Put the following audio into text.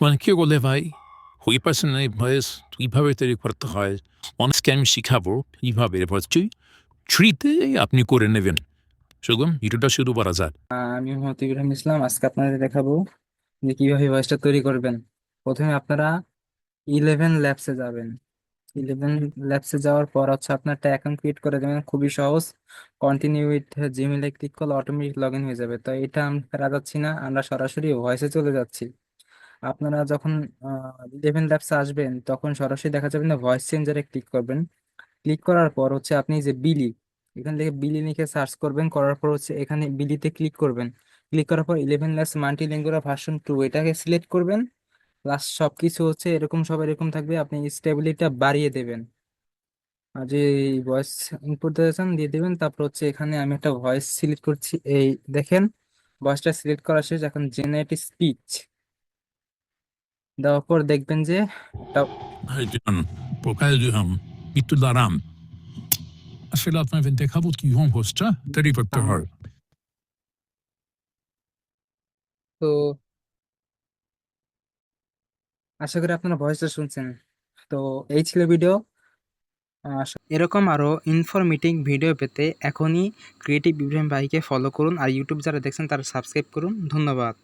মানে কি বলে ভাই, ওই পার্সোনাল ভয়েস কীভাবে তৈরি করতে হয় অনেককে আমি শিখাবো কীভাবে। এরপর থ্রিতে আপনি করে নেবেন। সুগম ভিডিওটা শুরু করা যাক। আমি মোহাম্মদ ইব্রাহিম ইসলাম। আজকে আপনাদের দেখাবো যে কিভাবে ভয়েসটা তৈরি করবেন। প্রথমে আপনারা 11 ল্যাবসে যাবেন। 11 ল্যাবসে যাওয়ার পর আপনার একটা অ্যাকাউন্ট ক্রিয়েট করে দেবেন, খুবই সহজ। কন্টিনিউ উইথ জিমেইলে ক্লিক করলে অটোমেটিক লগ ইন হয়ে যাবে। তো এটা আমরা যাচ্ছি না, আমরা সরাসরি ভয়েসে চলে যাচ্ছি। আপনারা যখন 11 ল্যাবসে আসবেন তখন সরাসরি দেখা যাবে না, ভয়েস চেঞ্জারে ক্লিক করবেন। ক্লিক করার পর আপনি যে বিলি, এখান থেকে বিলি লিখে সার্চ করবেন, করার পর এখানে বিলিতে ক্লিক করবেন। ক্লিক করার পর 11 ল্যাবস মাল্টিলিঙ্গুয়াল ভার্সন 2 এটাকে সিলেক্ট করবেন। প্লাস সবকিছু এরকম, সব এরকম থাকবে, আপনি স্টেবিলিটিটা বাড়িয়ে দেবেন। আর যে ভয়েস ইনপুট দিয়েছেন দিয়ে দেবেন। তারপর এখানে আমি একটা ভয়েস সিলেক্ট করছি, এই দেখেন ভয়েসটা সিলেক্ট করা শেষ। এখন জেনারেট স্পিচ দেওয়ার পর দেখবেন যে একটা প্রোফাইল দিলাম, একটু দাঁড়ান। আসলে আপনাদের দেখাবো কি হোম হোস্টটা তৈরি করতে হয়। তো আশা করি আপনারা ভয়েসটা শুনছেন। তো এই ছিল ভিডিও। এরকম আরও ইনফরমেটিভ ভিডিও পেতে এখনই ক্রিয়েটিভ ইব্রাহিম ভাইকে ফলো করুন, আর ইউটিউব যারা দেখছেন তারা সাবস্ক্রাইব করুন। ধন্যবাদ।